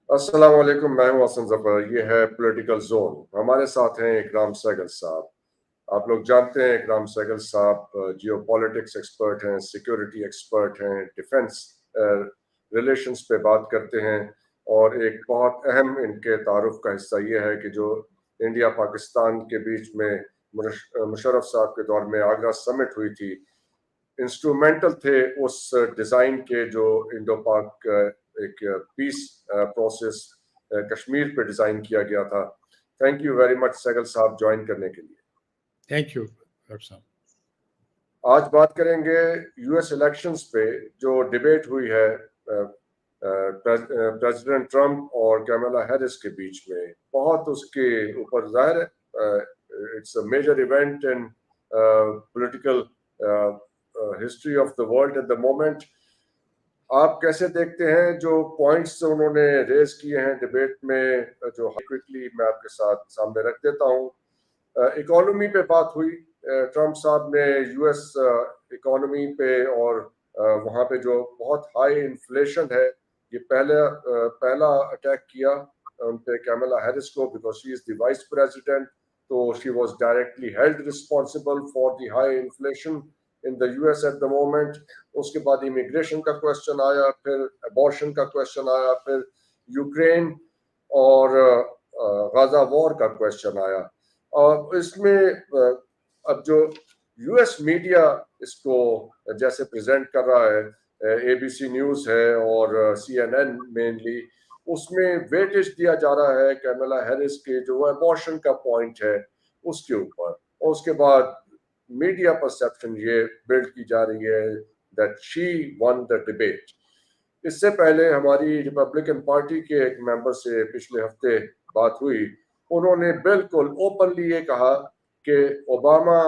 अस्सलाम वालेकुम, मैं हूं हसन जफर। ये है पॉलिटिकल जोन। हमारे साथ हैं इकराम सहगल साहब। आप लोग जानते हैं इकराम सहगल साहब जियो पॉलिटिक्स एक्सपर्ट हैं, सिक्योरिटी एक्सपर्ट हैं, डिफेंस रिलेशंस पे बात करते हैं। और एक बहुत अहम इनके तारुफ का हिस्सा ये है कि जो इंडिया पाकिस्तान के बीच में मुशर्रफ साहब के दौर में आगरा समिट हुई थी, इंस्ट्रूमेंटल थे उस डिज़ाइन के जो इंडो पाक एक पीस प्रोसेस कश्मीर पे डिज़ाइन किया गया था। Thank you very much Sehgal साहब ज्वाइन करने के लिए। थैंक यू डॉक्टर साहब। आज बात करेंगे यूएस इलेक्शंस पे जो डिबेट हुई है प्रेसिडेंट ट्रम्प और कैमला हैरिस के बीच में। बहुत उसके ऊपर जाहिर है it's a major event in political history of the world at the moment. आप कैसे देखते हैं जो पॉइंट्स उन्होंने रेज किए हैं डिबेट में, जो क्विकली मैं आपके साथ सामने रख देता हूँ। इकोनॉमी पे बात हुई। ट्रम्प साहब ने यूएस इकोनॉमी पे और वहाँ पे जो बहुत हाई इन्फ्लेशन है, ये पहला अटैक किया उन पे कैमला हैरिस को, because she is the vice president, तो she was directly held responsible for the high inflation in the US at the moment. उसके बाद इमिग्रेशन का क्वेश्चन आया, फिर अबॉर्शन का क्वेश्चन आया, फिर यूक्रेन और गाजा वॉर का क्वेश्चन आया। और इसमें अब जो यूएस मीडिया इसको जैसे प्रेजेंट कर रहा है, एबीसी न्यूज़ है और सीएनएन मेनली, उसमें वेटेज दिया जा रहा है कैमला हैरिस के जो अबॉर्शन का पॉइंट है उसके ऊपर। और उसके बाद मीडिया परसेप्शन ये बिल्ड की जा रही है that she one the debate. इससे पहले हमारी रिपब्लिकन पार्टी के एक मेंबर से पिछले हफ्ते बात हुई। उन्होंने बिल्कुल ओपनली ये कहा कि ओबामा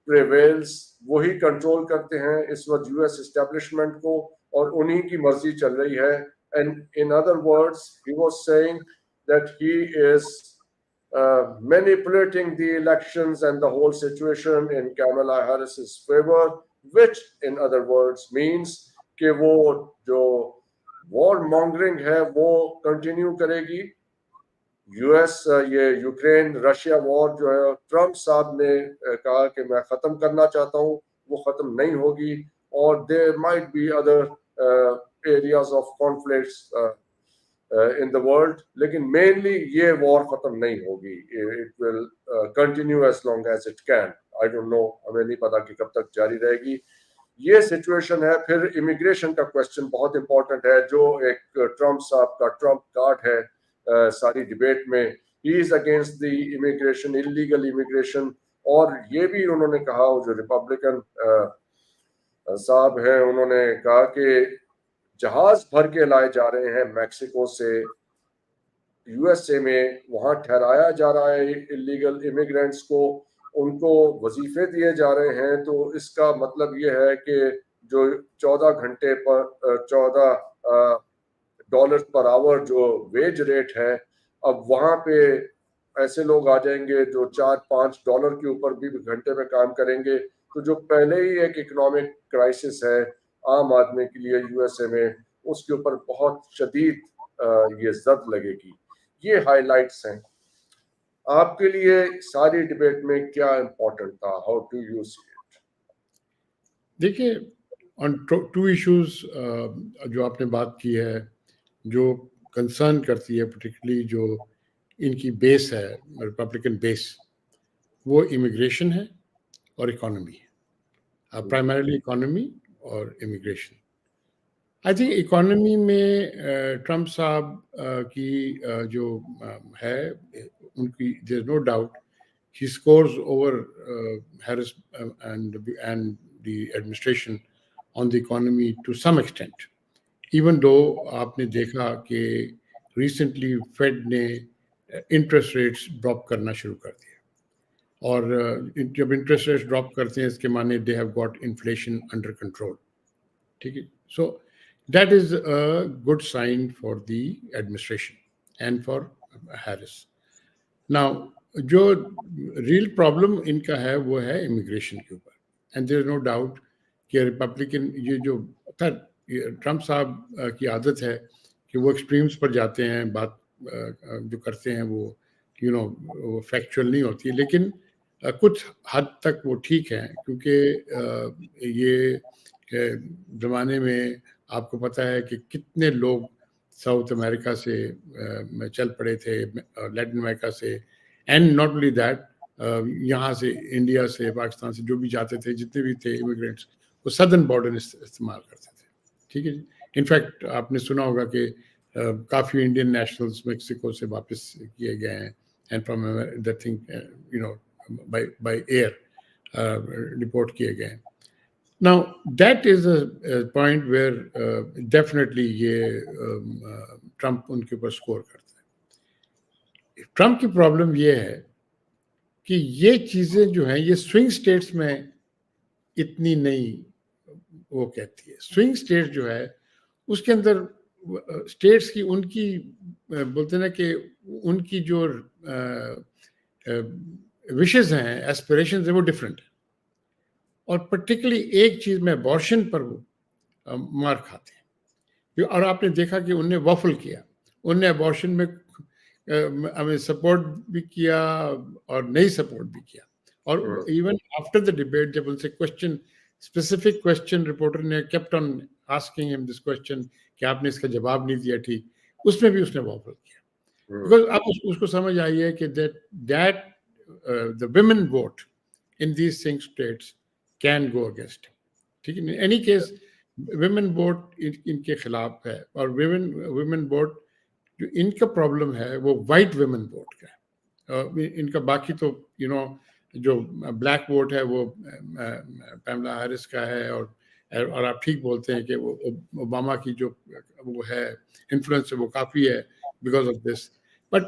प्रिवेल्स, वही कंट्रोल करते हैं इस वक्त यूएस एस्टेब्लिशमेंट को और उन्हीं की मर्जी चल रही है। And in other words he was saying that he is manipulating the elections and the whole situation in Kamala Harris's favor, which in other words means कि वो जो वॉर मॉन्गरिंग है वो कंटिन्यू करेगी। यूएस ये यूक्रेन रशिया वॉर जो है Trump साहब ने कहा कि मैं ख़त्म करना चाहता हूँ, वो ख़त्म नहीं होगी। और there might be other areas of conflicts in the world, लेकिन मेनली ये वॉर ख़त्म नहीं होगी। It will continue as long as it can. I don't know, हमें नहीं पता कि कब तक जारी रहेगी। ये सिचुएशन है। फिर इमिग्रेशन का क्वेश्चन बहुत इंपॉर्टेंट है, जो एक ट्रम्प साहब का ट्रम्प कार्ड है सारी डिबेट में। He is against the immigration, illegal immigration. और ये भी उन्होंने कहा, जो रिपब्लिकन साहब हैं, उन्होंने कहा कि जहाज भर के लाए जा रहे हैं मैक्सिको से यूएसए में, वहां ठहराया जा रहा है इलीगल इमिग्रेंट्स को, उनको वजीफे दिए जा रहे हैं। तो इसका मतलब ये है कि जो 14 घंटे पर $14 पर आवर जो वेज रेट है, अब वहां पे ऐसे लोग आ जाएंगे जो $4-5 के ऊपर भी घंटे में काम करेंगे। तो जो पहले ही एक इकोनॉमिक क्राइसिस है आम आदमी के लिए यूएसए में, उसके ऊपर बहुत शदीद ये जद लगेगी। ये हाइलाइट्स हैं। आपके लिए सारी डिबेट में क्या इम्पोर्टेंट था? How do you see it? देखिए, ऑन टू इश्यूज जो आपने बात की है, जो कंसर्न करती है पर्टिकुलरली जो इनकी बेस है, रिपब्लिकन बेस, वो इमिग्रेशन है और इकोनॉमी है। प्राइमरीली इकोनॉमी और इमिग्रेशन। आई थिंक इकोनॉमी में ट्रम्प साहब की जो है उनकी, there no doubt he scores over Harris and the administration on the economy to some extent, even though आपने देखा कि recently Fed ने interest rates drop करना शुरू कर दिया। और जब interest rates drop करते हैं, इसके माने they have got inflation under control। ठीक है, so that is a good sign for the administration and for Harris. Now जो रियल प्रॉब्लम इनका है वो है इमिग्रेशन के ऊपर। And there is no doubt कि रिपब्लिकन, ये जो ट्रम्प साहब की आदत है कि वो एक्सट्रीम्स पर जाते हैं, बात जो करते हैं वो वो फैक्चुअल नहीं होती, लेकिन कुछ हद तक वो ठीक है, क्योंकि ये ज़माने में आपको पता है कि कितने लोग साउथ अमेरिका से चल पड़े थे, लैटिन अमेरिका से, एंड नॉट ओनली दैट, यहाँ से, इंडिया से, पाकिस्तान से जो भी जाते थे, जितने भी थे इमिग्रेंट्स, वो सदर्न बॉर्डर इस्तेमाल करते थे। ठीक है जी। इनफैक्ट आपने सुना होगा कि काफ़ी इंडियन नेशनल्स मेक्सिको से वापस किए गए हैं, and from the thing by air report किए गए हैं। Now, that is a point where definitely ये ट्रम्प उनके ऊपर स्कोर करता है। ट्रम्प की प्रॉब्लम ये है कि ये चीज़ें जो हैं ये स्विंग स्टेट्स में इतनी नहीं वो कहती है। स्विंग स्टेट्स जो है उसके अंदर स्टेट्स की उनकी बोलते हैं ना कि उनकी जो विशेस हैं, एस्पिरेशंस हैं, वो डिफरेंट है। और पर्टिकुलरली एक चीज़ में अबॉर्शन पर वो मार खाते हैं। और आपने देखा कि उनने वॉफल किया, उनने अबॉर्शन में हमें सपोर्ट भी किया और नहीं सपोर्ट भी किया। और इवन आफ्टर द डिबेट जब उनसे क्वेश्चन, स्पेसिफिक क्वेश्चन, रिपोर्टर ने kept on asking him this question कि आपने इसका जवाब नहीं दिया ठीक, उसमें भी उसने वॉफल किया। बिकॉज अब उसको समझ आई है कि that the women vote in these swing states can go against, ठीक है। In any case women vote इनके खिलाफ है, और वुमेन वोट जो इनका प्रॉब्लम है वो वाइट वुमेन वोट का है। इनका बाकी तो जो ब्लैक वोट है वो पैमला हैरिस का है, और आप ठीक बोलते हैं कि वो ओबामा की जो वो है इन्फ्लुएंस है वो काफ़ी है बिकॉज ऑफ दिस। बट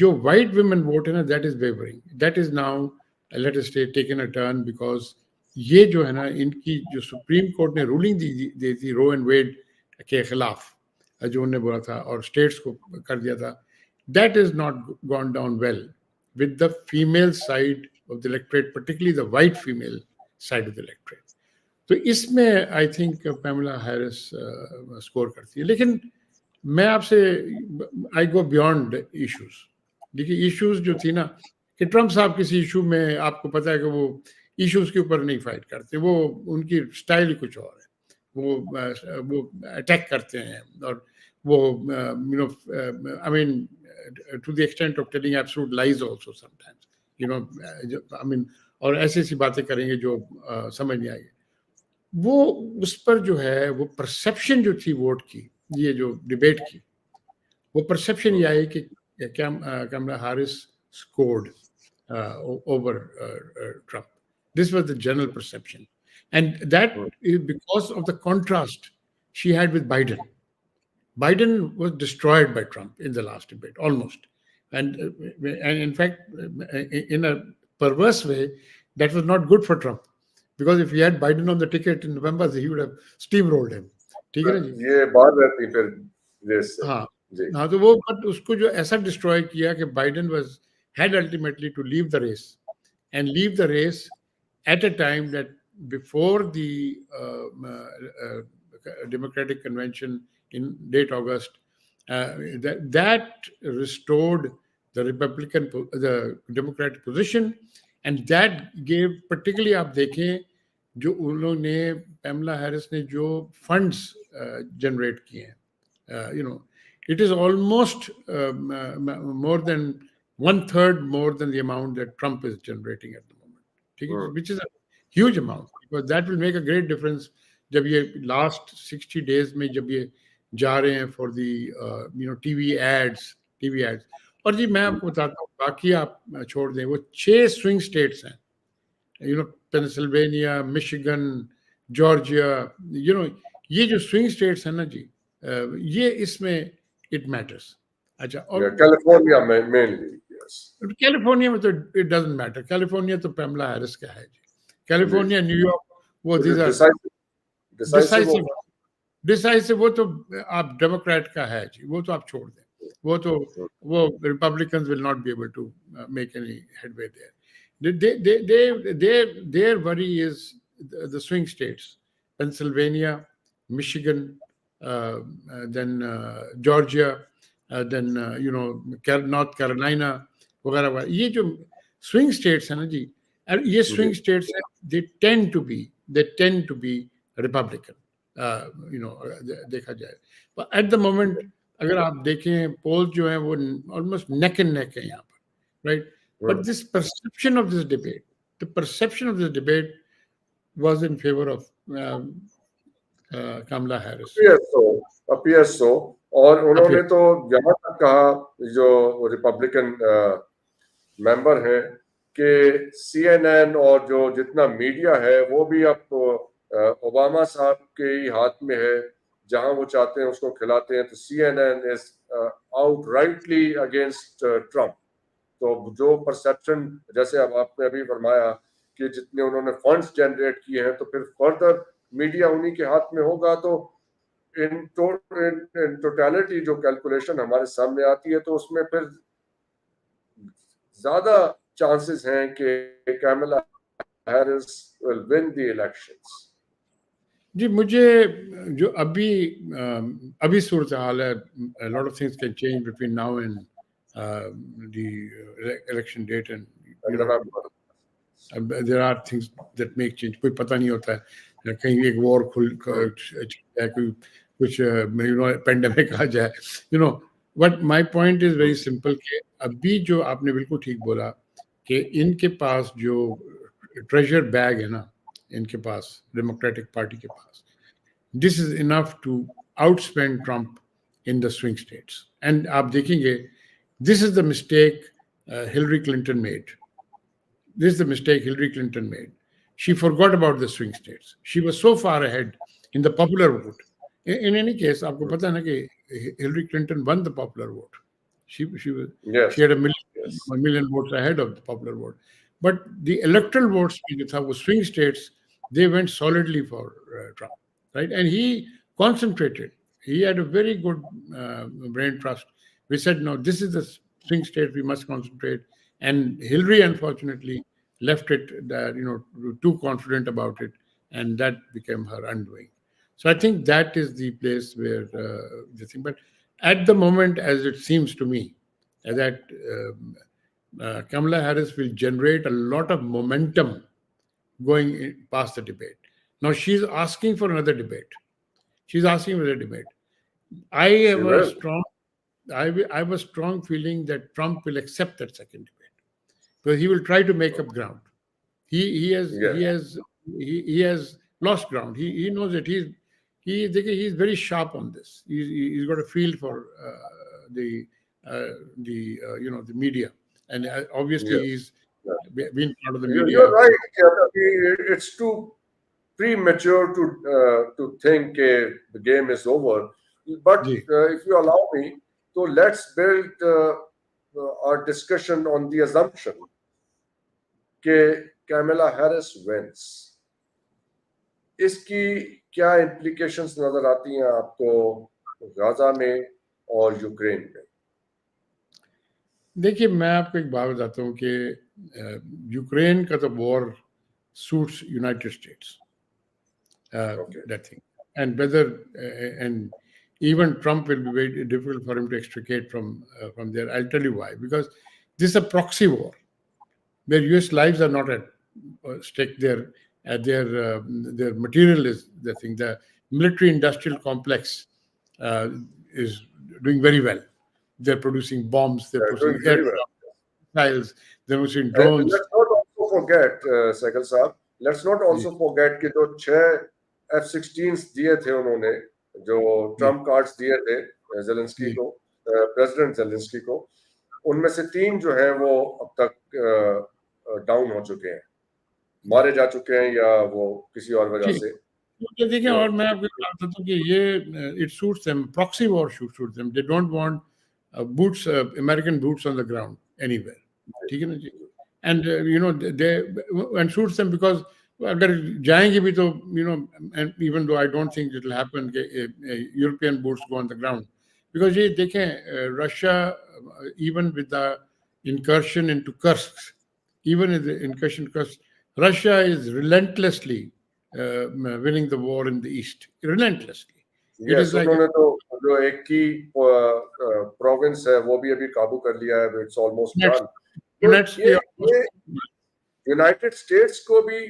जो वाइट वुमेन वोट है ना, that is wavering, that is now let us से टेकन अ टर्न, बिकॉज ये जो है ना, इनकी जो सुप्रीम कोर्ट ने रूलिंग दी थी रो एंड वेड के खिलाफ, जो उन्होंने बोला था और स्टेट्स को कर दिया था, that is not gone down well with the female side of the electorate, particularly the white female side of the electorate. तो इसमें I think Pamela Harris score करती है। लेकिन मैं आपसे, आई गो बियॉन्ड इश्यूज। देखिए, इश्यूज जो थी ना, कि ट्रम्प साहब किसी इशू में आपको पता है कि वो इश्यूज के ऊपर नहीं फाइट करते, वो उनकी स्टाइल ही कुछ और है। वो अटैक करते हैं, और वो I mean to the extent of telling absolute lies also sometimes, I mean, और ऐसी ऐसी बातें करेंगे जो समझ नहीं आएगी। वो उस पर जो है वो परसेप्शन जो थी वोट की, ये जो डिबेट की, वो परसेप्शन ये आई कि Kamala Harris scored over Trump. This was the general perception. And that is because of the contrast she had with Biden. Biden was destroyed by Trump in the last debate, almost. And in fact, in a perverse way, that was not good for Trump. Because if he had Biden on the ticket in November, he would have steamrolled him. ठीक है ना जी? ये बात रहती फिर देश से। हाँ, तो वो बट उसको जो ऐसा डिस्ट्रॉय किया कि Biden was had ultimately to leave the race, and leave the race at a time that before the Democratic Convention in late August, that restored the the Democratic position, and that gave, particularly आप देखें जो उन लोगों ने, पैमला Harris ने जो funds generate किए हैं, it is almost more than 1/3 more than the amount that Trump is generating at the moment, which is a huge amount, because that will make a great difference जब ये last 60 days में जब ये जा रहे हैं for the TV ads. और जी मैं आपको बताता हूँ, बाकी आप छोड़ दें, वो 6 swing states हैं, पेंसिल्वेनिया, मिशिगन, जॉर्जिया, ये जो swing states हैं ना जी, ये इसमें it matters. अच्छा, और कैलिफोर्निया में मेनली, कैलिफोर्निया में तो इट डजंट मैटर, कैलिफोर्निया तो पैमला हैरिस का है जी। कैलिफोर्निया, न्यूयॉर्क, वो डिसाइसिव, वो तो आप डेमोक्रेट का है जी, वो तो आप छोड़ दें, वो Republicans will not be able to make any headway there. Their worry is the swing states, Pennsylvania, Michigan, then Georgia, then North Carolina वगैरह वगैरह ये जो swing states है ना जी, और ये swing states they tend to be Republican, देखा जाए. But at the moment अगर आप देखें polls जो हैं वो almost neck and neck है यहाँ पर, right? But this perception of this debate, the perception of this debate was in favor of Kamala Harris. appears so. और उन्होंने तो यहाँ तक कहा जो रिपब्लिकन मेंबर हैं कि CNN और जो जितना मीडिया है वो भी अब ओबामा साहब के ही हाथ में है, जहां वो चाहते हैं उसको खिलाते हैं. तो CNN is outrightly against Trump. तो जो परसेप्शन, जैसे अब आपने अभी फरमाया कि जितने उन्होंने फंड्स जनरेट किए हैं तो फिर फर्दर मीडिया उन्हीं के हाथ में होगा. तो इन टोटलिटी जो कैलकुलेशन हमारे सामने आती है तो उसमें फिर ज्यादा चांसेस हैं कि Kamala Harris will win the elections. जी, मुझे जो अभी सूरत हाल है, lot of things can change between now and the election date, and there are things that make change. कोई पता नहीं होता है, कहीं एक वॉर है, कोई कुछ पेंडेमिक आ जाए, but my point is very simple कि अभी जो आपने बिल्कुल ठीक बोला कि इनके पास जो ट्रेजर बैग है ना, इनके पास डेमोक्रेटिक पार्टी के पास, this is enough to outspend Trump in the swing states. And आप देखेंगे this is the mistake Hillary Clinton made. This is the mistake Hillary Clinton made. She forgot about the swing states. She was so far ahead in the popular vote. In any case, आपको पता है ना कि Hillary Clinton won the popular vote. She had a million votes ahead of the popular vote. But the electoral votes जो था वो swing states, they went solidly for Trump, right? And he concentrated. He had a very good brain trust. We said, no, this is the swing state, we must concentrate. And Hillary, unfortunately, left it too confident about it, and that became her undoing. So I think that is the place where the thing. But at the moment, as it seems to me, that Kamala Harris will generate a lot of momentum going past the debate. Now she's asking for another debate. I have a strong feeling that Trump will accept that second debate, because he will try to make up ground. He has lost ground. He knows it. He's very sharp on this. He's got a feel for the media, and obviously he's been part of the media. You're right. It's too premature to think the game is over. But if you allow me, so let's build our discussion on the assumption that Kamala Harris wins. इसकी क्या implications नजर आती हैं आपको Gaza में और Ukraine में? देखिए, मैं आपको एक बात बताता हूँ कि यूक्रेन का तो war suits United States. That thing, and whether and even Trump will be very difficult for him to extricate from there. I'll tell you why. Because this is a proxy war where U.S. lives are not at stake. Their material is the thing. The military-industrial complex is doing very well. They're producing bombs. They're producing missiles. They're producing drones. Let's not also forget, Sehgal Saab. Let's not also forget कि जो 6 F-16s दिए थे उन्होंने, जो Trump cards दिए थे Zelensky को, president Zelensky को, उनमें से 3 जो हैं वो अब तक डाउन हो चुके हैं, मारे जा चुके हैं या वो किसी और वजह से. देखिए, और मैं आपको बताता हूँ कि ये it suits them. Proxy war suits them. They don't want boots, American boots on the ground anywhere. ठीक है ना जी? And and suits them because अगर जाएंगे भी तो and even though I don't think it will happen, European boots go on the ground, because ये देखें, Russia, even with the incursion into Kursk, even in the incursion Kursk, Russia is relentlessly winning the war in the east, relentlessly. It is like उन्होंने तो जो एक की province है वो भी अभी काबू कर लिया है, इट्स ऑलमोस्ट minutes, डन। तो minutes ये के ये यूनाइटेड स्टेट्स को भी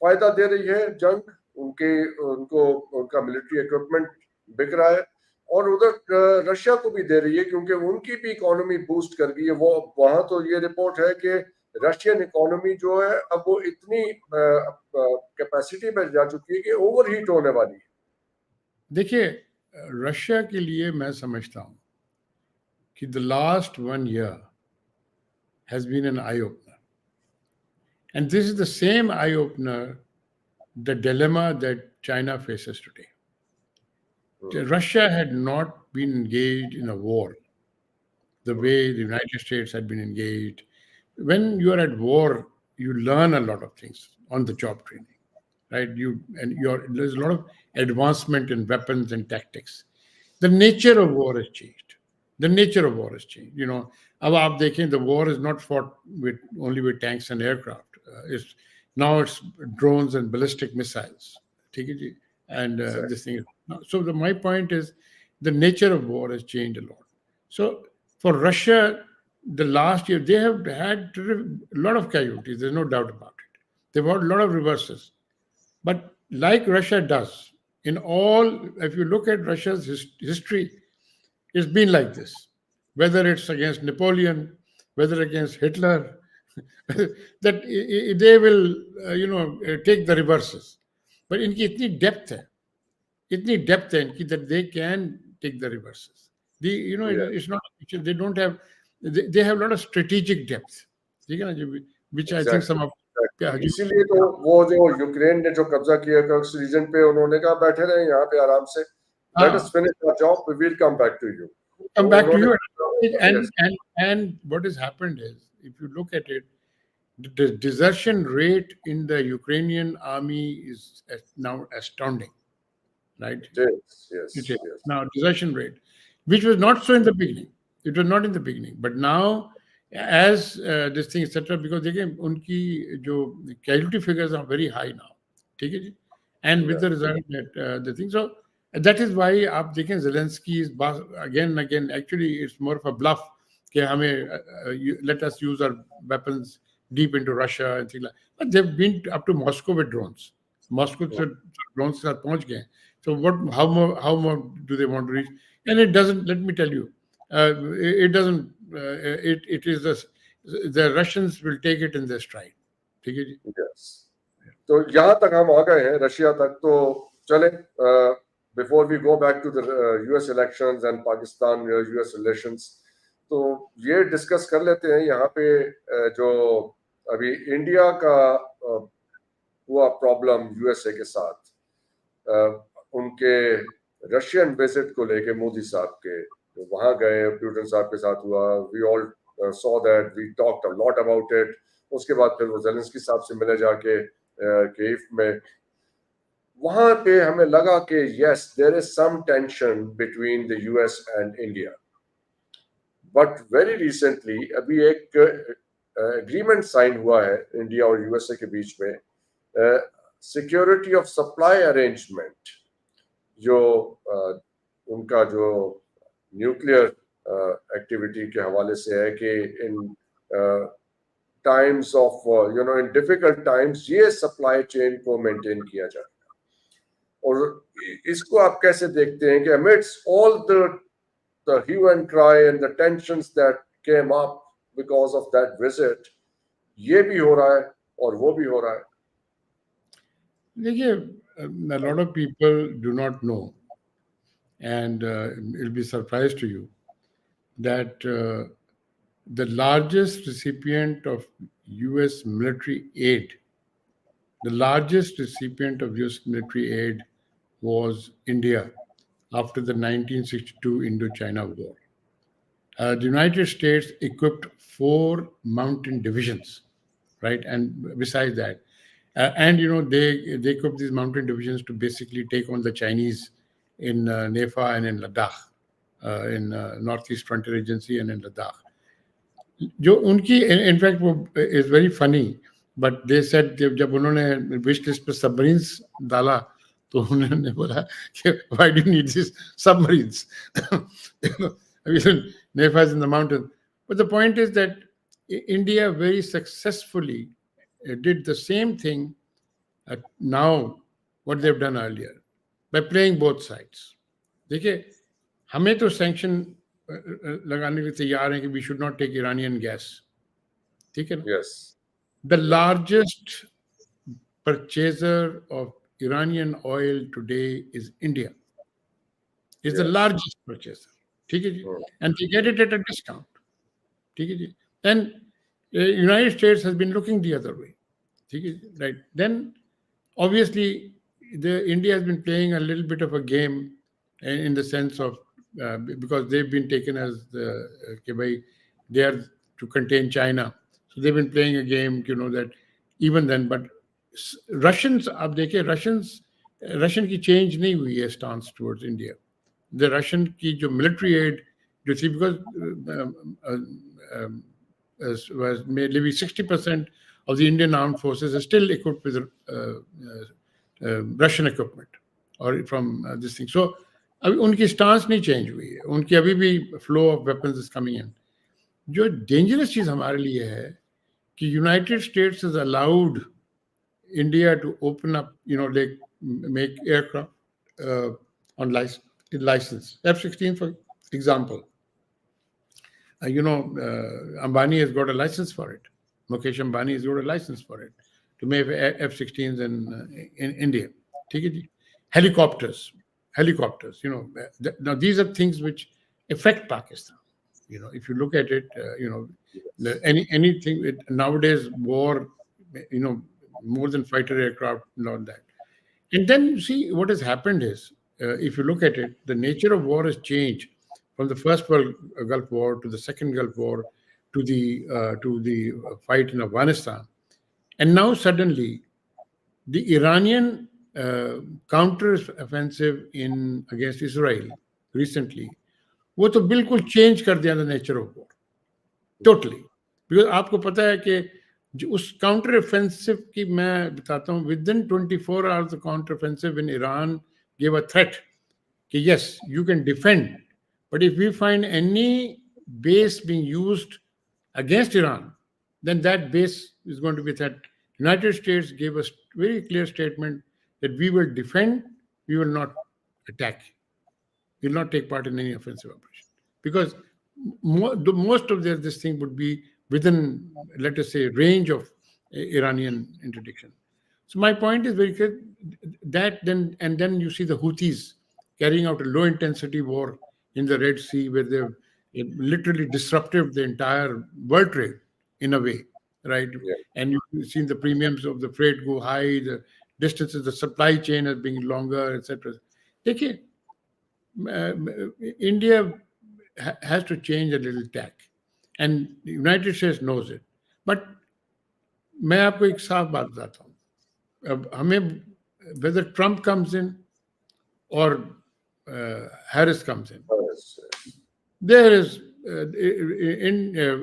फायदा दे रही है जंग, उनको उनका मिलिट्री इक्विपमेंट बिक रहा है, और उधर रशिया को भी दे रही है क्योंकि उनकी भी इकोनॉमी बूस्ट कर गई है। वो वहां तो ये रिपोर्ट है कि रशियन इकोनॉमी जो है अब वो इतनी कैपेसिटी पर जा चुकी है कि ओवरहीट होने वाली है। देखिए, रशिया के लिए मैं समझता हूँ कि the last 1 year has been an eye opener, and this is the same eye opener, the dilemma that China faces today. Russia had not been engaged in a war the way the United States had been engaged. When you are at war, you learn a lot of things on the job training, right? There's a lot of advancement in weapons and tactics. The nature of war has changed. The nature of war has changed. You know, अब आप देखें, the war is not fought only with tanks and aircraft. Now it's drones and ballistic missiles. ठीक है जी? And this thing. So my point is, the nature of war has changed a lot. So for Russia, the last year they have had a lot of casualties. There's no doubt about it. They've had a lot of reverses. But like Russia does, in all, if you look at Russia's history, it's been like this. Whether it's against Napoleon, whether against Hitler, that they will, take the reverses. But इनकी इतनी depth है इनकी, that they can take the reverses. It's not, they don't have, they have a lot of strategic depth, ठीक है ना, which I think some of इसीलिए तो वो जो यूक्रेन ने जो कब्जा किया कर्क्स रीजन पे, उन्होंने कहा बैठे रहे यहाँ पे आराम से, let us finish our job, we will come back to you. Come back to you. And what has happened is, if you look at it, the desertion rate in the Ukrainian army is now astounding, right? Yes. Now desertion rate, which was not so in the beginning. It was not in the beginning, but now, as this thing etc., because again, unki jo casualty figures are very high now, ठीक है जी? And with the result that the thing, so that is why आप देखें Zelensky is again and again, actually it's more of a bluff कि हमें let us use our weapons deep into Russia and things like that. But they've been up to Moscow with drones. Moscow से drones के साथ पहुंच गए. So how more do they want to reach? And it doesn't, let me tell you, it doesn't, it is the Russians will take it in their stride. ठीक है जी? Yes. तो यहाँ तक हम आ गए हैं, रशिया तक, तो चले, before we go back to the US elections and Pakistan US relations, तो ये डिस्कस कर लेते हैं यहाँ पे जो अभी इंडिया का हुआ प्रॉब्लम यूएसए के साथ, उनके रशियन विजिट को लेके, मोदी साहब के जो वहां गए, पुतिन साहब के साथ हुआ, we all saw that, we talked a lot about it. उसके बाद फिर वो ज़ेलेंस्की साहब से मिले जाके कीव में, वहां पे हमें लगा कि yes there is some tension between the US and India, but very recently अभी एक एग्रीमेंट साइन हुआ है इंडिया और यूएसए के बीच में, सिक्योरिटी ऑफ सप्लाई अरेंजमेंट, जो उनका जो न्यूक्लियर एक्टिविटी के हवाले से है कि in times of in difficult times ये सप्लाई चेन को मेंटेन किया जाए। और इसको आप कैसे देखते हैं कि amidst all the hue and cry and the tensions that came up because of that visit, ये भी हो रहा है और वो भी हो रहा है? देखिए, a lot of people do not know, and it'll be surprise to you that the largest recipient of US military aid, the largest recipient of US military aid was India after the 1962 Indo-China War. The United States equipped 4 mountain divisions, right? And besides that, and they equipped these mountain divisions to basically take on the Chinese in Nepal and in Ladakh, in Northeast Frontier Agency and in Ladakh. जो उनकी, in fact, वो is very funny, but they said जब उन्होंने wish list पे submarines डाला तो उन्होंने बोला कि why do you need these submarines? I mean, Nepal's in the mountain. But the point is that India very successfully did the same thing now what they've done earlier by playing both sides. देखिए हमें तो sanction लगाने के लिए तैयार हैं कि we should not take Iranian gas. ठीक है ना? Yes. The largest purchaser of Iranian oil today is India. It's the Yes. largest purchaser. ठीक है जी? And they get it at a discount. ठीक है जी? And United States has been looking the other way. ठीक है जी? Right. Then obviously India has been playing a little bit of a game in the sense of because they've been taken as they are to contain China. So they've been playing a game, that even then, but Russians, आप देखिए Russian की change नहीं हुई है stance towards India. The Russian की जो military aid जो थी, because was maybe 60% of the Indian armed forces are still equipped with Russian equipment or from this thing. So अभी उनकी stance नहीं change हुई है, उनकी अभी भी flow of weapons is coming in. जो dangerous चीज हमारे लिए है कि United States has allowed India to open up, like make aircraft on license. F-16, for example. Ambani has got a license for it. Mukesh Ambani has got a license for it to make F-16s in India. Helicopters. Now these are things which affect Pakistan. If you look at it, anything nowadays war, more than fighter aircraft, not that. And then you see what has happened is, if you look at it, the nature of war has changed from the first Gulf War to the second Gulf War to the fight in Afghanistan. And now suddenly, the Iranian counter-offensive against Israel recently, वो तो बिल्कुल change कर दिया the nature of war. Totally. Because आपको पता है कि उस counter offensive की मैं बताता हूँ, within 24 hours the counter offensive in Iran gave a threat कि yes, you can defend, but if we find any base being used against Iran, then that base is going to be threat. United States gave a very clear statement that we will defend, we will not attack, we will not take part in any offensive operation, because most of this thing would be within, let us say, range of Iranian interdiction. So my point is very clear that then you see the Houthis carrying out a low-intensity war in the Red Sea, where they've literally disrupted the entire world trade in a way, right? Yeah. And you've seen the premiums of the freight go high, the distances, the supply chain has been longer, etc. Okay, India has to change a little tack, and the United States knows it. But मैं आपको एक साफ बात बताता हूँ, अब हमें whether Trump comes in or Harris comes in, there is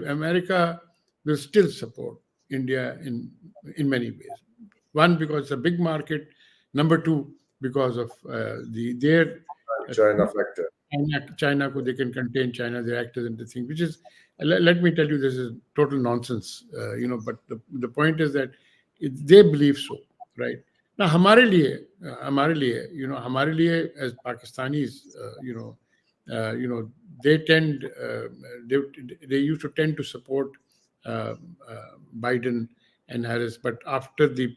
America will still support India in many ways. One, because it's a big market. Number two, because of their China factor. China, they can contain China, they act as the thing, which is, let me tell you, this is total nonsense, but the point is that they believe so, right? Now, हमारे लिए, as Pakistanis, they used to tend to support Biden and Harris, but after the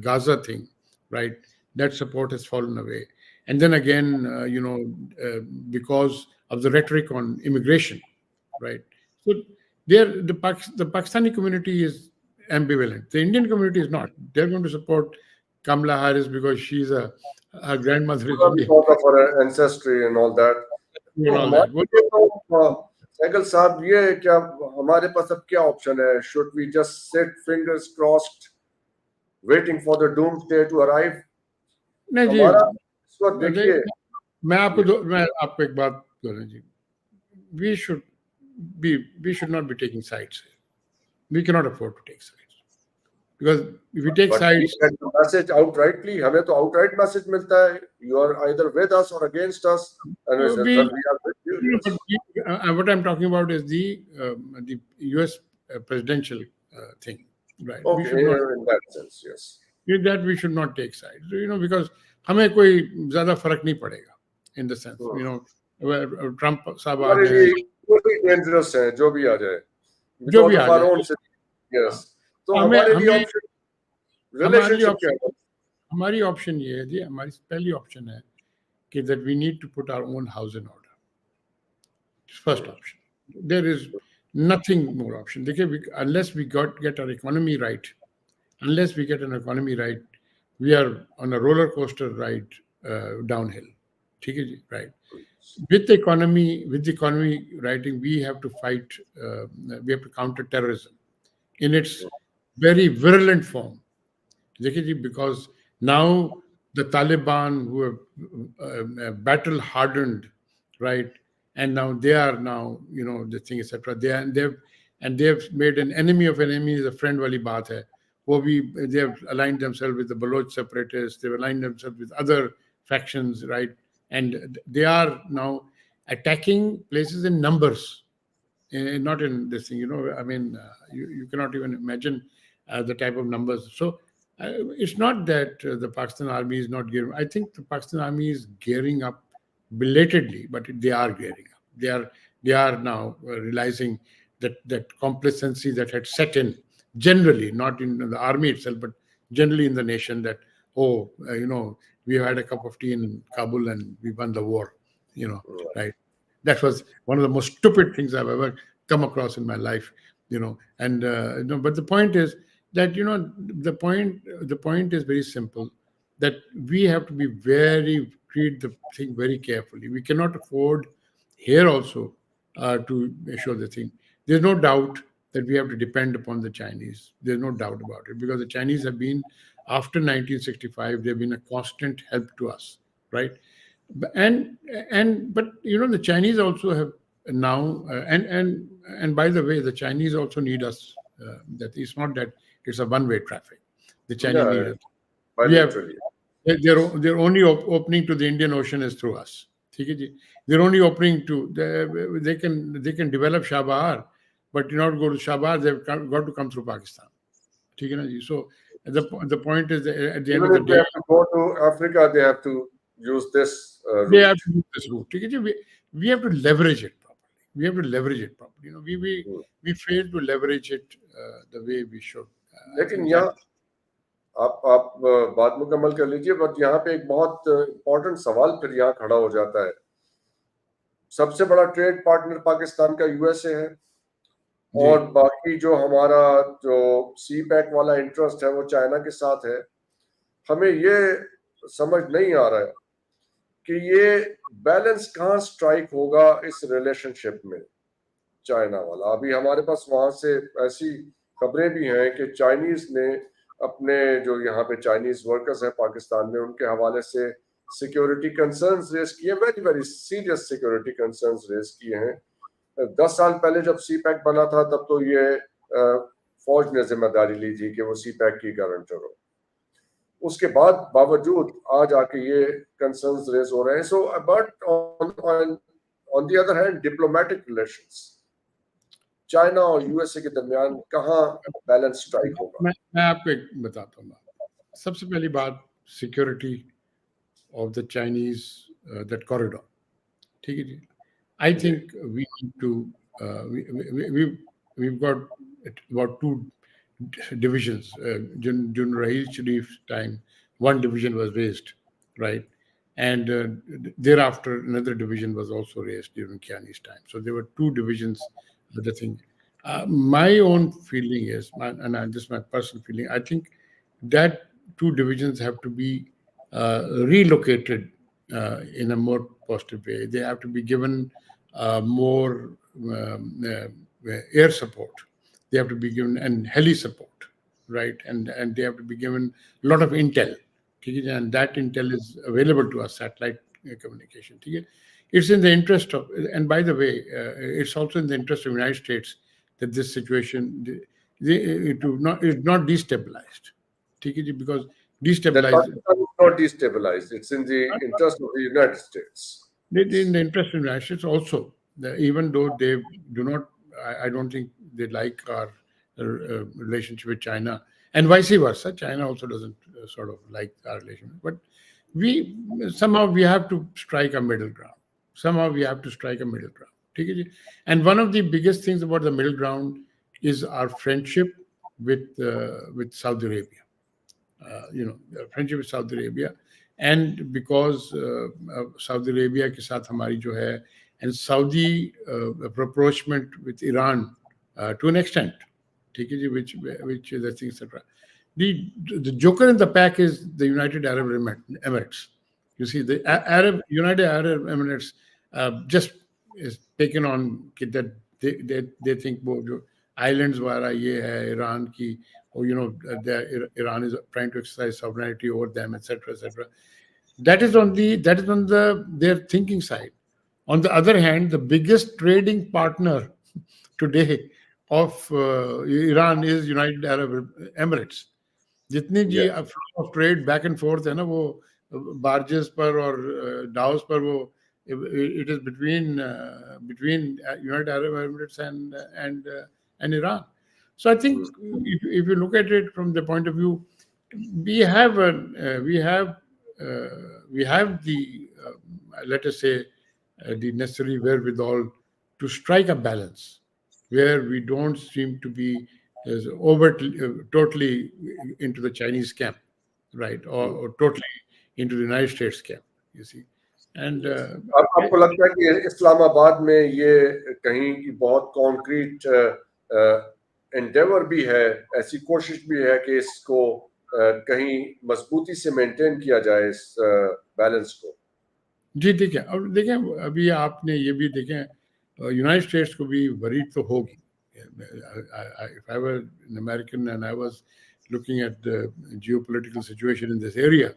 Gaza thing, right, that support has fallen away. And then again, because of the rhetoric on immigration, right? So the Pakistani community is ambivalent. The Indian community is not. They're going to support Kamala Harris because she's her grandmother is Indian. Because of her ancestry and all that. Sehgal साहब, ये क्या हमारे पास अब क्या option है? Should we just sit fingers crossed, waiting for the doomsday to arrive? नहीं जी, देखिए, मैं आपको एक बात बोलूं जी, we should not be taking sides. We cannot afford to take sides. because if we take But we sides, get the message outrightly. हमें तो outright message मिलता है. You are either with us or against us, and we say, we, "Sir, we are with you." no, Yes. but what I'm talking about is the U.S. Presidential thing, right? We Okay, should not. in that sense, yes. With that we should not take sides, because हमें कोई ज़्यादा फर्क नहीं पड़ेगा, in the sense, where Trump साहब आ हमारे जाए, लिए equally dangerous है जो भी आ जाए. जो भी Because आ of our जाए, own situation. Yes. तो हमें हमारे लिए हमें option हमारी relationship क्या ऑप्शन है? हमारी ऑप्शन ये है जी, हमारी पहली ऑप्शन है कि that we need to put our own house in order. First option. There is nothing more option. देखिए, unless we get our economy right, unless we get an economy right, we are on a roller coaster ride downhill. ठीक है जी, right? With the economy righting, we have to fight, we have to counter terrorism in its very virulent form. देखिए जी, because now the Taliban, who are battle hardened, right, and now they are the thing, etc. They've made an enemy of an enemy is a friend wali baat hai. They have aligned themselves with the Baloch separatists. They've aligned themselves with other factions, right, and they are now attacking places in numbers, not in this thing. I mean, you cannot even imagine the type of numbers. So it's not that the Pakistan army is not gearing. I think the Pakistan army is gearing up belatedly, but they are gearing up. They are now realizing that complacency that had set in generally, not in the army itself, but generally in the nation, that we had a cup of tea in Kabul and we won the war, right? That was one of the most stupid things I've ever come across in my life, and but the point is that the point is very simple, that we have to treat the thing very carefully. We cannot afford here also to show the thing. There's no doubt that we have to depend upon the Chinese. There's no doubt about it, because the Chinese have been, after 1965, they've been a constant help to us, right? But the Chinese also have now, and by the way, the Chinese also need us. That it's not that it's a one-way traffic. The Chinese need Yeah, us. We have bilaterally. their only opening to the Indian Ocean is through us. ठीक है जी? Their only opening to they can develop Shabahar, but to not go to Shabahar, they've got to come through Pakistan. ठीक है ना जी? So the point is that at the end Even of the if they day, have to go to Africa, they have to use this they route. have to use this route. ठीक है जी? We have to leverage it properly. We have to leverage it properly. We fail to leverage it the way we should. लेकिन यहाँ आप बात मुकम्मल कर लीजिए, but यहाँ पे एक बहुत इम्पोर्टेंट सवाल फिर यहाँ खड़ा हो जाता है. सबसे बड़ा ट्रेड पार्टनर पाकिस्तान का यूएसए है, और बाकी जो हमारा जो सी पैक वाला इंटरेस्ट है वो चाइना के साथ है. हमें ये समझ नहीं आ रहा है कि ये बैलेंस कहाँ स्ट्राइक होगा इस रिलेशनशिप में चाइना वाला. अभी हमारे पास वहां से ऐसी खबरें भी हैं कि चाइनीज ने अपने जो यहाँ पे चाइनीज वर्कर्स हैं पाकिस्तान में, उनके हवाले से सिक्योरिटी कंसर्न्स रेज किए, very very serious security concerns raise किए हैं. 10 साल पहले जब सी पैक बना था तब तो ये फौज ने जिम्मेदारी ली थी कि वो सी पैक की गारंटर हो. उसके बावजूद आज आके ये कंसर्न्स रेज हो रहे हैं. So but on the other hand, diplomatic relations China और यूएसए के दरमियान कहाँ बैलेंस स्ट्राइक होगा? मैं आपको एक बताता हूँ. सबसे पहली बात, security of the Chinese that corridor. ठीक है जी? I think we need to we've got about 2 divisions. During Raheel Sharif's time, one division was raised, right? And thereafter, another division was also raised during Kiani's time. So there were 2 divisions of the thing. My own feeling is, and this is my personal feeling, I think that 2 divisions have to be relocated in a more positive way. They have to be given more air support. They have to be given and heli support, right? And they have to be given a lot of intel, and that intel is available to us, satellite communication. It's in the interest of, and by the way, it's also in the interest of the United States that this situation, it's not destabilized. Because That destabilized Pakistan is not destabilized. It's in the interest of the United States. in the interest of the United States also. Even though they do not, I don't think they like our relationship with China, and vice versa. China also doesn't sort of like our relationship. But we have to strike a middle ground. ठीक है जी? And one of the biggest things about the middle ground is our friendship with Saudi Arabia. Friendship with Saudi Arabia, and because Saudi Arabia के साथ हमारी जो है, and Saudi rapprochement with Iran to an extent, ठीक है जी, which the things, etc. The joker in the pack is the United Arab Emirates. You see, the United Arab Emirates just is taken on that they think वो जो islands वाला ये है Iran की, or Iran is trying to exercise sovereignty over them, etc., etc. That is on their thinking side. On the other hand, the biggest trading partner today of Iran is United Arab Emirates. जितनी जी flow of trade back and forth है ना, वो barges पर और dhows पर, वो it is between United Arab Emirates and Iran. So I think if you look at it from the point of view, we have the let us say the necessary wherewithal to strike a balance where we don't seem to be totally into the Chinese camp, right, or totally into the United States camp. You see, and आपको लगता है कि इस्लामाबाद में ये कहीं की बहुत concrete Endeavour भी है, ऐसी कोशिश भी है कि इसको कहीं मजबूती से मेंटेन किया जाए इस बैलेंस को? जी देखें, अब देखें, अभी आपने ये भी देखें, यूनाइटेड स्टेट्स को भी वरी तो होगी. If I were an American and I was looking at the geopolitical situation in this area,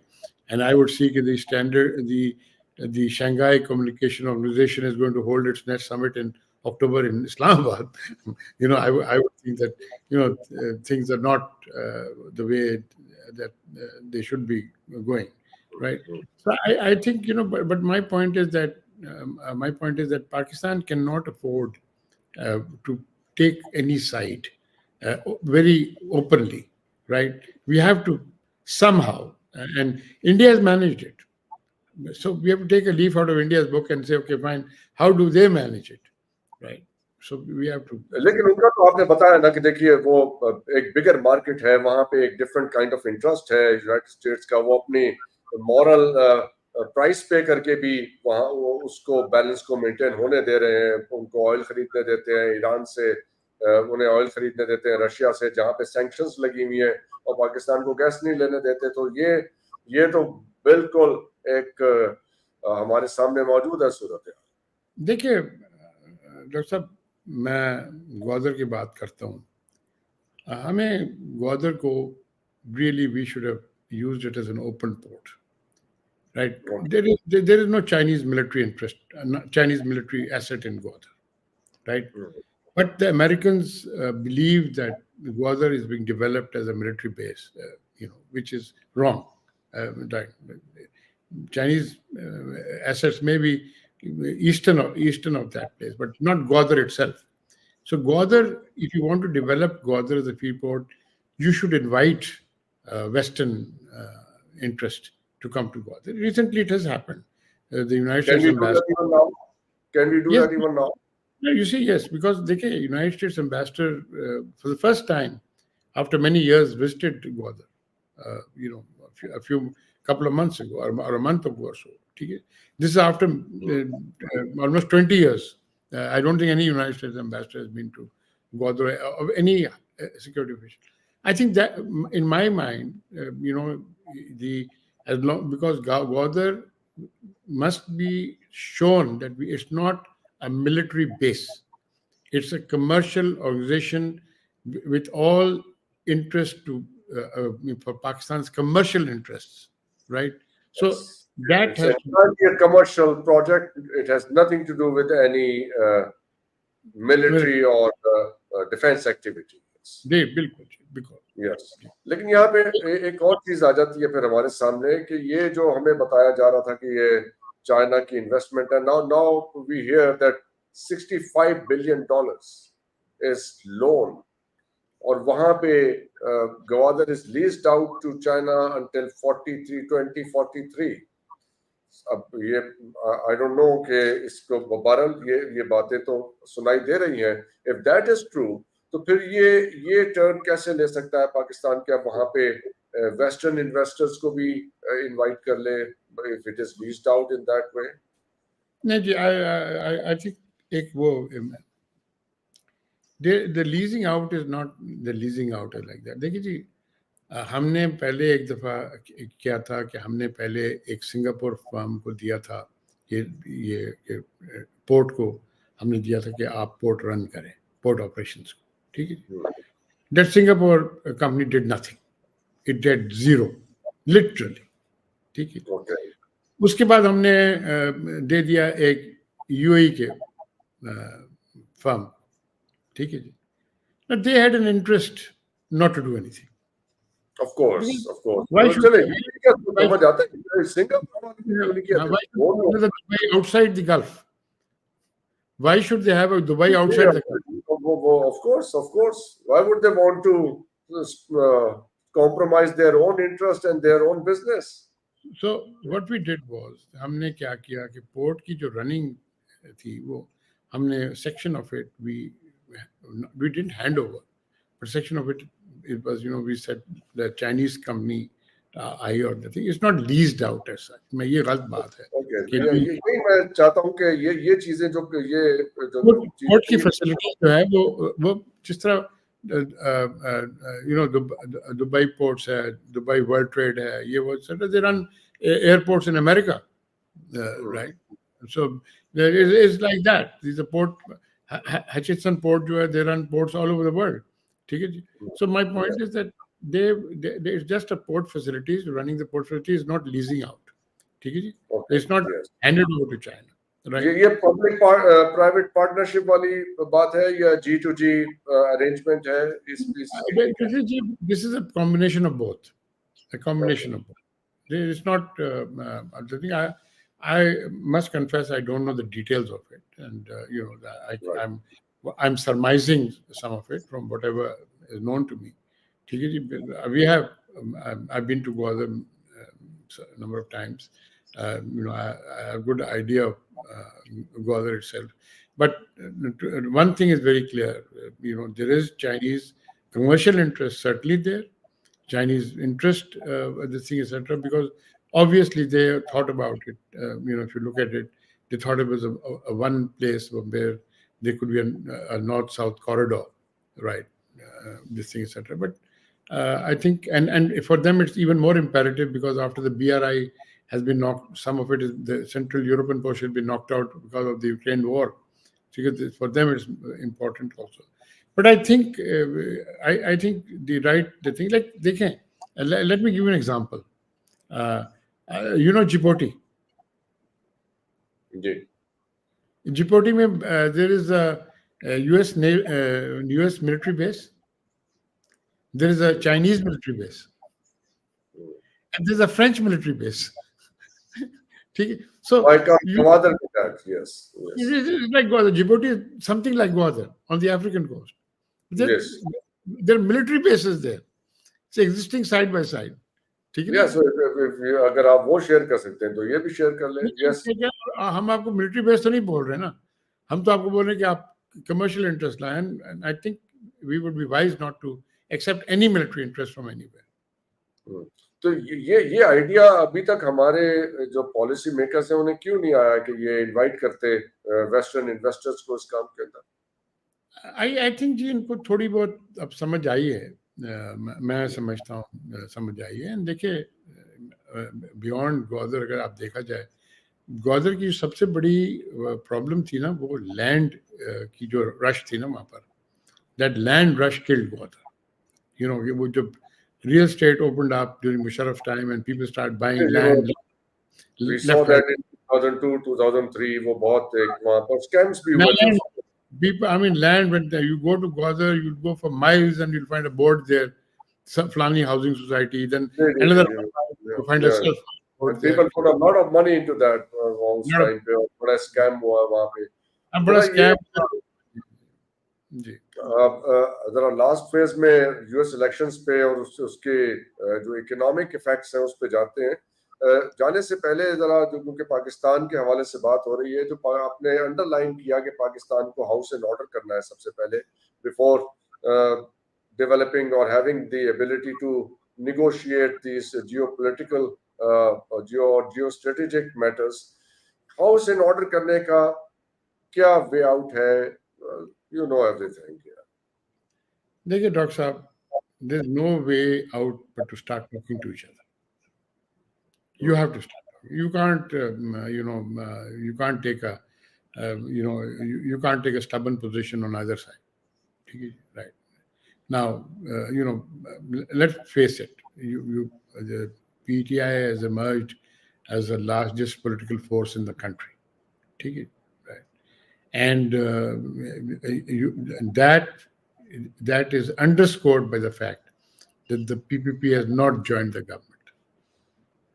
and I would see that the Shanghai Communication Organization is going to hold its next summit in October in Islamabad, I would think that things are not the way that they should be going, right? So I think but my point is that Pakistan cannot afford to take any side very openly, right? We have to somehow, and India has managed it. So we have to take a leaf out of India's book and say, okay, fine, how do they manage it, right? So we have to. लेकिन उनका तो आपने बताया ना कि देखिए वो एक बिगर मार्केट है, वहां पे एक डिफरेंट काइंड ऑफ इंटरेस्ट है यूनाइटेड स्टेट्स का, वो अपनी मॉरल प्राइस पे करके भी वहां वो उसको बैलेंस को मेंटेन होने दे रहे हैं. उनको ऑयल खरीदने देते हैं ईरान से, उन्हें ऑयल खरीदने देते हैं रशिया से जहां पे सैंक्शंस लगी हुई है, और पाकिस्तान को गैस नहीं लेने देते. तो ये तो बिल्कुल एक हमारे सामने मौजूद है सूरत. देखिए डॉक्टर साहब, मैं ग्वादर की बात करता हूँ. हमें ग्वादर को really we should have used it as an open port, right? There is no Chinese military interest, Chinese military asset in Gwadar, right? But the Americans believe that Gwadar is being developed as a military base, which is wrong. Right? Chinese assets may be eastern of that place, but not Gwadar itself. So Gwadar, if you want to develop Gwadar as a free port, you should invite Western interest to come to Gwadar. Recently, it has happened. The United States ambassador. Can we do that even now? No, you see, yes, because the United States ambassador, for the first time after many years, visited Gwadar. A couple of months ago, or a month ago or so. This is after almost 20 years. I don't think any United States ambassador has been to Gwadar of any security official. I think that, in my mind, because Gwadar must be shown that it's not a military base. It's a commercial organization with all interest for Pakistan's commercial interests, right? So that has to be a commercial project. It has nothing to do with any military or defense activity. markets. बिल्कुल बिल्कुल Yes. लेकिन यहाँ पे एक और चीज आ जाती है फिर हमारे सामने कि ये जो हमें बताया जा रहा था कि ये चाइना की इन्वेस्टमेंट है, now we hear that $65 billion is loan, और वहां पे Gwadar is leased out to China until 2043. अब ये आई डोंट नो कि इसको बहरहाल ये बातें तो सुनाई दे रही हैं. इफ दैट इज ट्रू तो फिर ये टर्न कैसे ले सकता है पाकिस्तान के, अब वहां पे वेस्टर्न इन्वेस्टर्स को भी इनवाइट कर ले if it is leased out in that way? नहीं जी, आई थिंक एक वो the leasing out is not the leasing out like that. देखिए जी, हमने पहले एक दफ़ा क्या था कि हमने पहले एक सिंगापुर फर्म को दिया था ये पोर्ट को हमने दिया था कि आप पोर्ट रन करें, पोर्ट ऑपरेशंस को. ठीक है. That Singapore company did nothing, it did zero literally. ठीक है. उसके बाद हमने दे दिया एक यूएई के फर्म. ठीक है जी. They had an interest not to do anything. Of course. Why should they? Outside the Gulf? Why should they have a Dubai outside the Gulf? Of course. Why would they want to compromise their own interest and their own business? So what we did was, हमने क्या किया कि port की जो running थी वो हमने section of it we didn't hand over, but section of it was, we said the Chinese company or the thing, it's not leased out as such. मैं ये गलत बात है. यही मैं चाहता हूँ कि ये चीजें जो पोर्ट की फैसिलिटी जो है वो जिस तरह दुबई पोर्ट्स है, दुबई वर्ल्ड ट्रेड है, ये वो they run airports in America, right? So it's like that. These are port, Hutchinson port जो है, they run ports all over the world. ठीक है जी. So my point is that it's just a port facilities, running the port facility is not leasing out. ठीक है जी. It's not handed over to China. Right? ये public private partnership वाली बात है या G2G arrangement है? This is a combination of both. A combination of both. It's not. The thing I must confess I don't know the details of it, and I'm surmising some of it from whatever is known to me. We have I've been to Gwadar a number of times. I have a good idea of Gwadar itself. But one thing is very clear. There is Chinese commercial interest certainly there. Chinese interest, this thing, etc. Because obviously they thought about it. If you look at it, they thought it was a one place where there could be a north-south corridor, right? This thing, etc. But I think, and for them it's even more imperative because after the BRI has been knocked, some of it is the Central European portion has been knocked out because of the Ukraine war. Because for them it's important also. But I think I think the thing like they can. Let me give you an example. Djibouti. Indeed. In Djibouti, there is a US military base. There is a Chinese military base, and there's a French military base. So like Gwadar, yes. It's like Gwadar. Djibouti is something like Gwadar on the African coast. There are military bases there. It's existing side by side. Yes, अगर आप वो share कर सकते हैं तो ये भी share कर लें. Yes. हम आपको मिलिट्री बेस तो नहीं बोल रहे ना, हम तो आपको बोल रहे हैं कि आप कमर्शियल इंटरेस्ट लाएं, and I think we would be wise not to accept any military interest from anywhere. तो ये आइडिया अभी तक हमारे जो पॉलिसी मेकर्स हैं उन्हें क्यों नहीं आया कि ये इनवाइट करते वेस्टर्न इन्वेस्टर्स को इस काम के अंदर? I think जी इनको थोड़ी बहुत अब समझ आई है. मैं समझता हूँ समझ आई है. देखिए बियॉन्ड ग्वादर अगर आप देखा जाए, ग्वादर की सबसे बड़ी प्रॉब्लम थी ना वो लैंड की जो रश थी ना वहाँ पर. That land rush killed Gwadar. वो जब real estate opened up during Musharraf's time and people started buying land. We saw that in 2002, 2003 वो बहुत एक वहाँ पर scams भी हुए थे. people, I mean, land, when you go to Gwadar, you'll go for miles and you'll find a board there, some Flani Housing Society, then another, you find a yeah. board And there. people put a lot of money into that उस Lot of- time पे और बड़ा scam हुआ वहाँ पे and बड़ा बड़ा ये scam. जी. जरा लास्ट फेज में यूएस इलेक्शंस पे और उसके जो इकोनॉमिक इफेक्ट्स हैं उस पे जाते हैं जाने से पहले जरा जो क्योंकि पाकिस्तान के हवाले से बात हो रही है जो आपने अंडरलाइन किया कि पाकिस्तान को हाउस एंड ऑर्डर करना है सबसे पहले before developing or having the ability to negotiate these geopolitical geostrategic matters house and order करने का क्या वे आउट है you know everything here. देखिए डॉक्टर साहब, there's no way out but to start talking to each other. You have to start talking. You can't, you can't take a, you can't take a stubborn position on either side. Right. Now, let's face it. The PTI has emerged as the largest political force in the country. Right. And that is underscored by the fact that the PPP has not joined the government.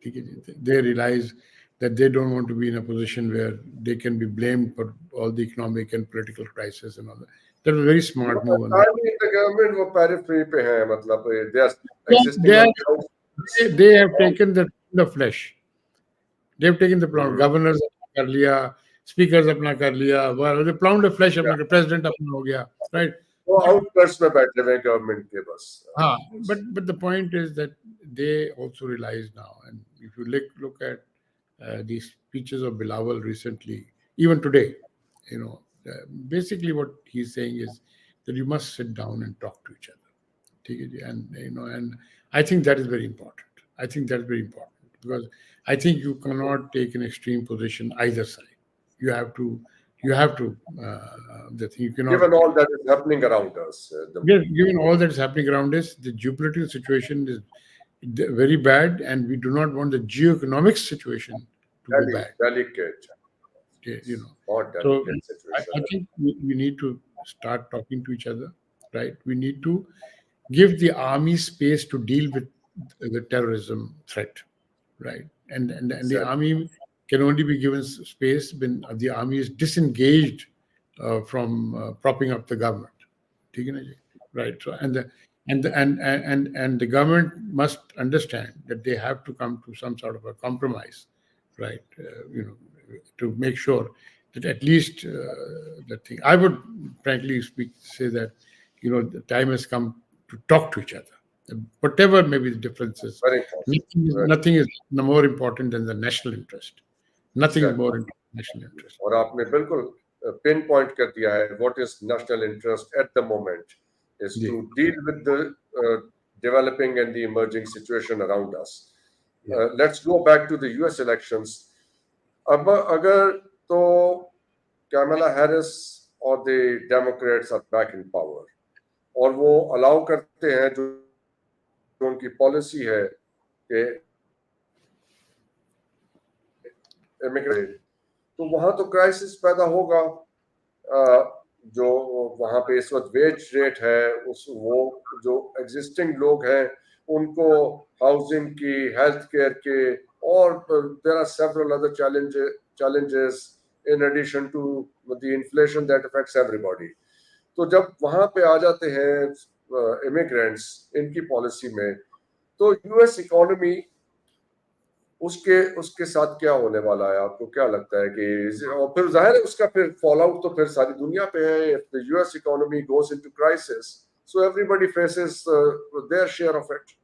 They realize that they don't want to be in a position where they can be blamed for all the economic and political crisis and all that. That was a very smart move. The government वो periphery पे है मतलब they are existing. They have taken the flesh. They have taken the plound. Governors अपना कर लिया, speakers अपना कर लिया, the plound of flesh अपना president अपना हो गया, right? वो outskirts में बैठे हुए government के बस. But the point is that they also realize now, and if you look at these speeches of Bilawal recently, even today, basically what he's saying is that you must sit down and talk to each other. And I think that is very important. I think that's very important because I think you cannot take an extreme position either side. You have to. You cannot. Given all that is happening around us, given all that is happening around us, the geopolitical situation is very bad, and we do not want the geoeconomic situation to go bad. Delicate. So I think we need to start talking to each other, right? We need to give the army space to deal with the terrorism threat, right? And the army can only be given space when the army is disengaged from propping up the government, right? So and the government must understand that they have to come to some sort of a compromise, right? To make sure that at least that thing. I would frankly say that the time has come to talk to each other. Whatever may be the differences, nothing is more important than the national interest. Nothing is more important than national interest. और आपने बिल्कुल pinpoint कर दिया है. What is national interest at the moment is to deal with the developing and the emerging situation around us. Let's go back to the US elections. अब अगर तो Kamala Harris और the Democrats are back in power और वो allow करते हैं जो उनकी पॉलिसी है कि इमिग्रेट तो वहां तो क्राइसिस पैदा होगा जो वहां पे इस वक्त वेज रेट है वो जो एग्जिस्टिंग लोग हैं उनको हाउसिंग की हेल्थ केयर के और there are several other challenges in addition to the inflation that affects everybody. तो जब वहां पे आ जाते हैं इमिग्रेंट्स इनकी पॉलिसी में तो यूएस इकोनॉमी उसके साथ क्या होने वाला है आपको क्या लगता है कि और फिर जाहिर है उसका फिर फॉल आउट तो फिर सारी दुनिया पे है if the US economy goes into crisis so everybody faces their share of it.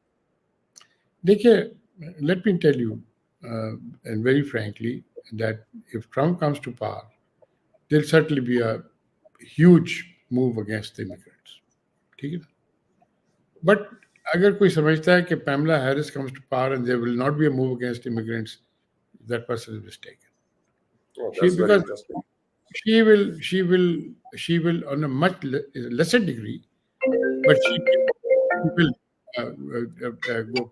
देखिए, let me tell you and very frankly that if Trump comes to power there'll certainly be a huge move against the immigrants. ठीक है ना? But अगर कोई समझता है कि Kamala Harris comes to power and there will not be a move against immigrants, that person is mistaken. Oh, that's very interesting. She will on a much lesser degree, but she will go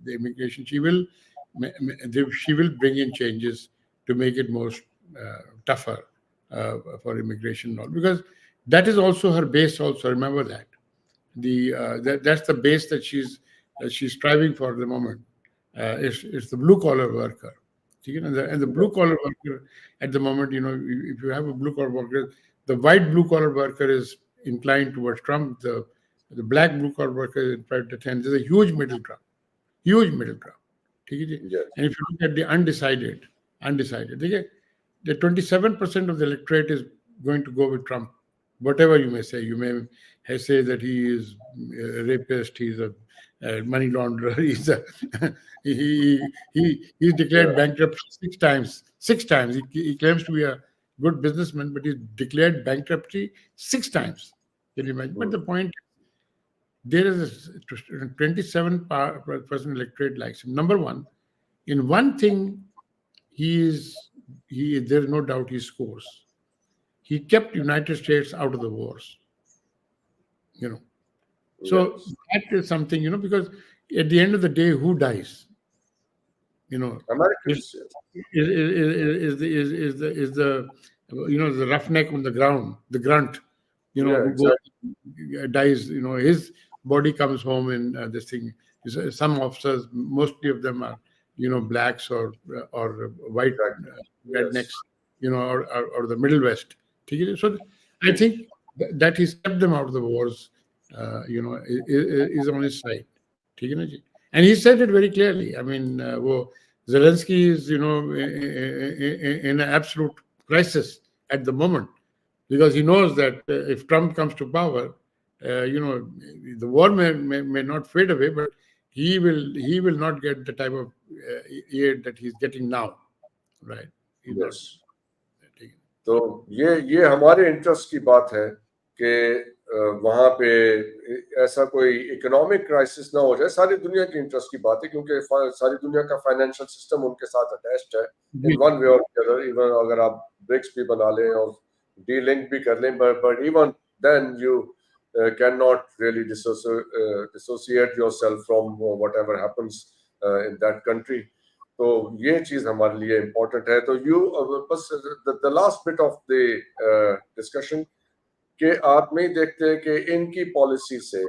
the immigration. She will bring in changes to make it more tougher for immigration, because That is also her base. Also, remember that that's the base that she's striving for at the moment. It's the blue collar worker. And the blue collar worker at the moment, if you have a blue collar worker, the white blue collar worker is inclined towards Trump. The black blue collar worker is inclined to Trump. There's a huge middle ground. Huge middle ground. Yes. And if you look at the undecided, the 27% of the electorate is going to go with Trump. Whatever you may say, you may say that he is a rapist, he's a money launderer, he's declared bankruptcy 6 times. 6 times. He claims to be a good businessman, but he's declared bankruptcy 6 times. Can you imagine? But the point, there is a 27% electorate likes him. Number one, in one thing, there's no doubt he scores. He kept United States out of the wars. So Yes. that is something, because at the end of the day, who dies? Americans. Is the the roughneck on the ground, the grunt, Yeah, who exactly. dies. His body comes home in this thing. Some officers, mostly of them are blacks or white Exactly. rednecks, Yes. or the Middle West. So I think that he's kept them out of the wars. Is on his side. And he said it very clearly. I mean, Zelensky is in an absolute crisis at the moment, because he knows that if Trump comes to power, the war may not fade away, but he will not get the type of aid that he's getting now, right? He's not Yes. taking. तो ये हमारे interest की बात है कि वहाँ पे ऐसा कोई इकोनॉमिक क्राइसिस ना हो जाए। सारी दुनिया की इंटरेस्ट की बात है, क्योंकि सारी दुनिया का फाइनेंशियल सिस्टम उनके साथ अटैच्ड है इन वन वे और अदर। इवन अगर आप ब्रिक्स भी बना लें और डी लिंक भी कर लें, but even then you can not really dissociate yourself from whatever happens in that country. तो ये चीज हमारे लिए इम्पोर्टेंट है। तो बस the last bit of the discussion कि आप नहीं देखते कि इनकी पॉलिसी से,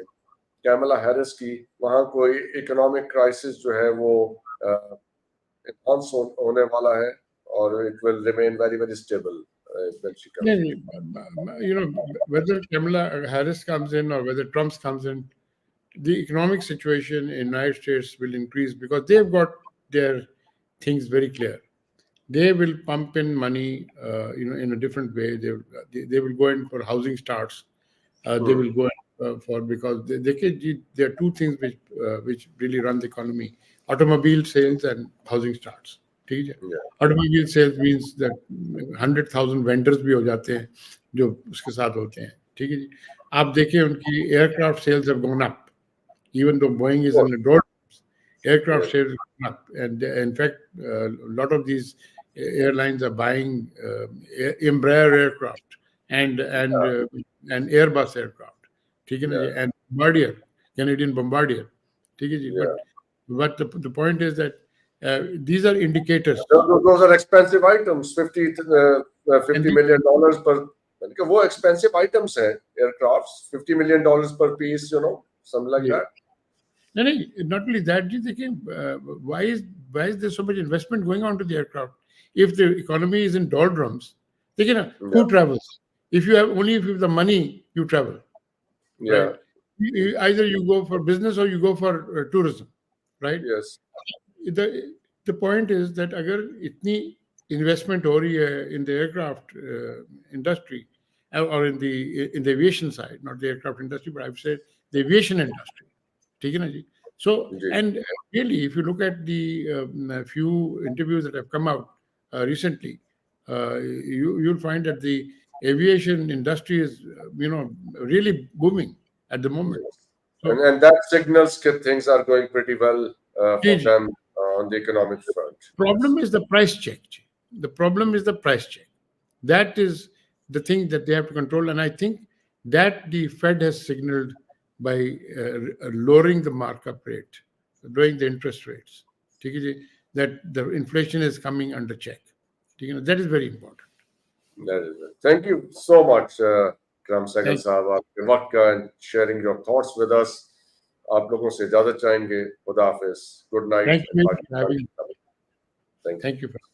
कैमला हैरिस की, वहाँ कोई इकोनॉमिक क्राइसिस जो है वो एनहांस होने वाला है और it will remain very very stable when she comes. Whether Kamala Harris comes in or whether Trump comes in, the economic situation in the United States will increase because they've got their things very clear. They will pump in money, in a different way. They will go in for housing starts. They will go in because there are two things which really run the economy: automobile sales and housing starts. Automobile sales means that 100,000 vendors भी हो जाते हैं जो उसके साथ होते हैं। ठीक है जी। आप देखिए उनकी aircraft sales have gone up, even though Boeing is in the doldrums. Aircraft sales have gone up, and in fact, a lot of these airlines are buying Embraer aircraft and Airbus aircraft. ठीक है ना जी? And Bombardier, Canadian Bombardier. ठीक है जी? But the point is that these are indicators. Those are expensive items. $50 million per. वो expensive items हैं, aircrafts. $50 million per piece, something like that. No, not only that. Why is there so much investment going on to the aircraft? If the economy is in doldrums, who travels? If you have the money, you travel. Yeah. Right? Either you go for business or you go for tourism, right? Yes. The point is that अगर इतनी investment हो रही है in the aircraft industry or in the aviation side, not the aircraft industry, but I've said the aviation industry. ठीक है ना जी? So, and really, if you look at the few interviews that have come out recently, you'll find that the aviation industry is, really booming at the moment. Yes. So, And that signals that things are going pretty well for them on the economic front. Problem is the price check. The problem is the price check. That is the thing that they have to control, and I think that the Fed has signaled by lowering the markup rate, lowering the interest rates, that the inflation is coming under check. That is very important. That is it. Thank you so much, इकराम सहगल साहब, आपके वक्त का and sharing your thoughts with us. आप लोगों से इजाजत चाहेंगे। खुदा हाफिज, good night. Thank you for having. Thank you. Thank you.